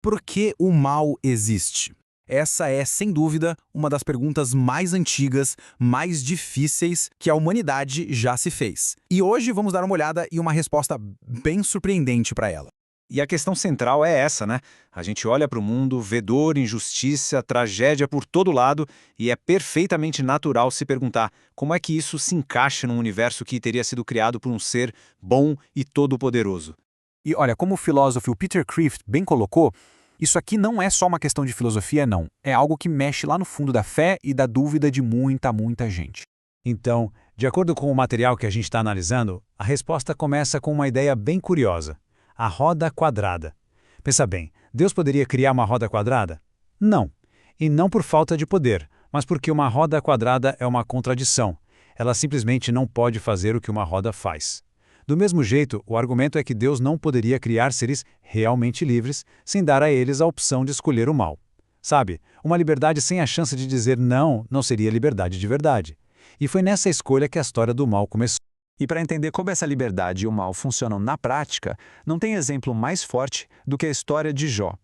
Por que o mal existe? Essa é, sem dúvida, uma das perguntas mais antigas, mais difíceis que a humanidade já se fez. E hoje vamos dar uma olhada e uma resposta bem surpreendente para ela. E a questão central é essa, né? A gente olha para o mundo, vê dor, injustiça, tragédia por todo lado, e é perfeitamente natural se perguntar como é que isso se encaixa num universo que teria sido criado por um ser bom e todo-poderoso. E olha, como o filósofo Peter Kreeft bem colocou, isso aqui não é só uma questão de filosofia, não. É algo que mexe lá no fundo da fé e da dúvida de muita gente. Então, de acordo com o material que a gente está analisando, a resposta começa com uma ideia bem curiosa. A roda quadrada. Pensa bem, Deus poderia criar uma roda quadrada? Não. E não por falta de poder, mas porque uma roda quadrada é uma contradição. Ela simplesmente não pode fazer o que uma roda faz. Do mesmo jeito, o argumento é que Deus não poderia criar seres realmente livres sem dar a eles a opção de escolher o mal. Sabe, uma liberdade sem a chance de dizer não, não seria liberdade de verdade. E foi nessa escolha que a história do mal começou. E para entender como essa liberdade e o mal funcionam na prática, não tem exemplo mais forte do que a história de Jó.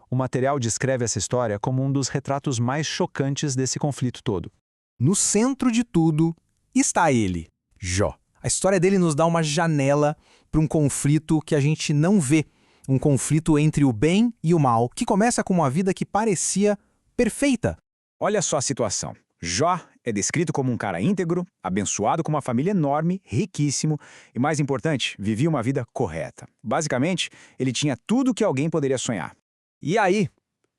O material descreve essa história como um dos retratos mais chocantes desse conflito todo. No centro de tudo está ele, Jó. A história dele nos dá uma janela para um conflito que a gente não vê. Um conflito entre o bem e o mal, que começa com uma vida que parecia perfeita. Olha só a situação. Jó é descrito como um cara íntegro, abençoado com uma família enorme, riquíssimo e, mais importante, vivia uma vida correta. Basicamente, ele tinha tudo que alguém poderia sonhar. E aí,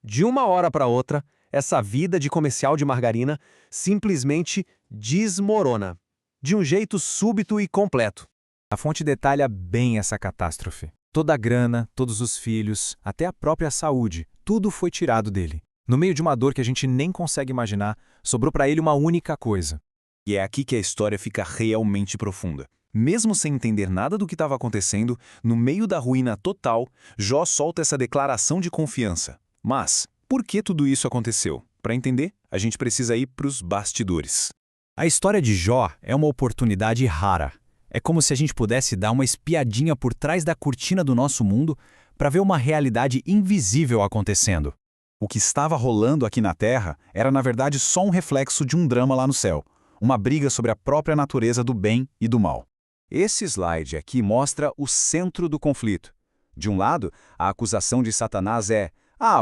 de uma hora para outra, essa vida de comercial de margarina simplesmente desmorona. De um jeito súbito e completo. A fonte detalha bem essa catástrofe. Toda a grana, todos os filhos, até a própria saúde, tudo foi tirado dele. No meio de uma dor que a gente nem consegue imaginar, sobrou para ele uma única coisa. E é aqui que a história fica realmente profunda. Mesmo sem entender nada do que estava acontecendo, no meio da ruína total, Jó solta essa declaração de confiança. Mas, por que tudo isso aconteceu? Para entender, a gente precisa ir para os bastidores. A história de Jó é uma oportunidade rara. É como se a gente pudesse dar uma espiadinha por trás da cortina do nosso mundo para ver uma realidade invisível acontecendo. O que estava rolando aqui na Terra era, na verdade, só um reflexo de um drama lá no céu. Uma briga sobre a própria natureza do bem e do mal. Esse slide aqui mostra o centro do conflito. De um lado, a acusação de Satanás é: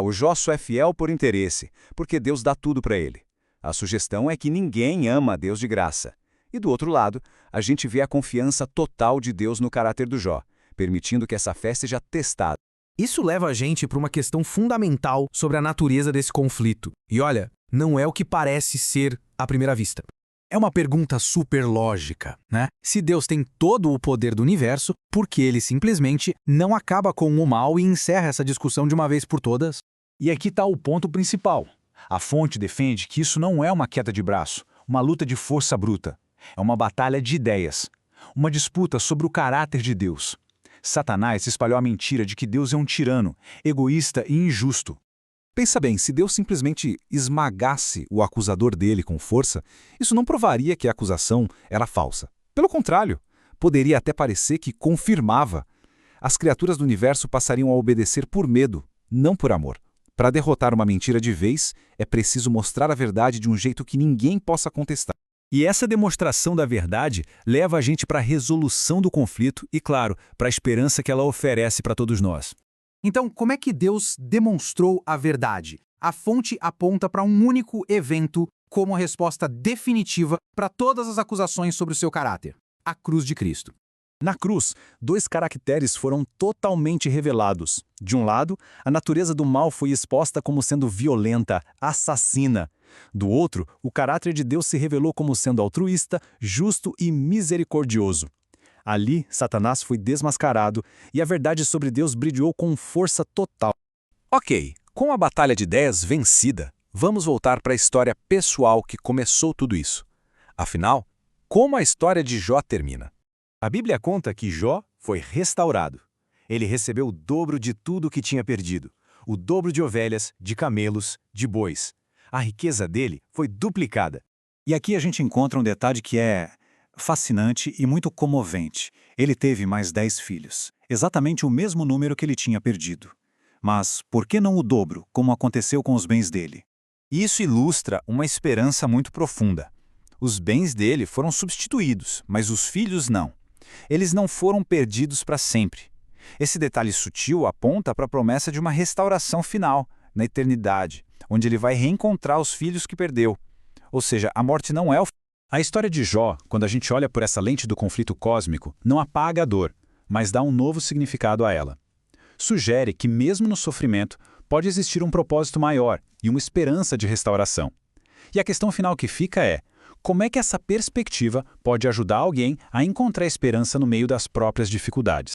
o Jó só é fiel por interesse, porque Deus dá tudo para ele. A sugestão é que ninguém ama a Deus de graça. E do outro lado, a gente vê a confiança total de Deus no caráter do Jó, permitindo que essa fé seja testada. Isso leva a gente para uma questão fundamental sobre a natureza desse conflito. E olha, não é o que parece ser à primeira vista. É uma pergunta super lógica, né? Se Deus tem todo o poder do universo, por que ele simplesmente não acaba com o mal e encerra essa discussão de uma vez por todas? E aqui está o ponto principal. A fonte defende que isso não é uma queda de braço, uma luta de força bruta. É uma batalha de ideias. Uma disputa sobre o caráter de Deus. Satanás espalhou a mentira de que Deus é um tirano, egoísta e injusto. Pensa bem, se Deus simplesmente esmagasse o acusador dele com força, isso não provaria que a acusação era falsa. Pelo contrário, poderia até parecer que confirmava. As criaturas do universo passariam a obedecer por medo, não por amor. Para derrotar uma mentira de vez, é preciso mostrar a verdade de um jeito que ninguém possa contestar. E essa demonstração da verdade leva a gente para a resolução do conflito e, claro, para a esperança que ela oferece para todos nós. Então, como é que Deus demonstrou a verdade? A fonte aponta para um único evento como a resposta definitiva para todas as acusações sobre o seu caráter: a cruz de Cristo. Na cruz, 2 caracteres foram totalmente revelados. De um lado, a natureza do mal foi exposta como sendo violenta, assassina. Do outro, o caráter de Deus se revelou como sendo altruísta, justo e misericordioso. Ali, Satanás foi desmascarado e a verdade sobre Deus brilhou com força total. Ok, com a batalha de ideias vencida, vamos voltar para a história pessoal que começou tudo isso. Afinal, como a história de Jó termina? A Bíblia conta que Jó foi restaurado. Ele recebeu o dobro de tudo que tinha perdido. O dobro de ovelhas, de camelos, de bois. A riqueza dele foi duplicada. E aqui a gente encontra um detalhe que é fascinante e muito comovente. Ele teve mais 10 filhos, exatamente o mesmo número que ele tinha perdido. Mas por que não o dobro, como aconteceu com os bens dele? Isso ilustra uma esperança muito profunda. Os bens dele foram substituídos, mas os filhos não. Eles não foram perdidos para sempre. Esse detalhe sutil aponta para a promessa de uma restauração final, na eternidade, onde ele vai reencontrar os filhos que perdeu. Ou seja, a morte não é o fim. A história de Jó, quando a gente olha por essa lente do conflito cósmico, não apaga a dor, mas dá um novo significado a ela. Sugere que, mesmo no sofrimento, pode existir um propósito maior e uma esperança de restauração. E a questão final que fica é: como é que essa perspectiva pode ajudar alguém a encontrar esperança no meio das próprias dificuldades?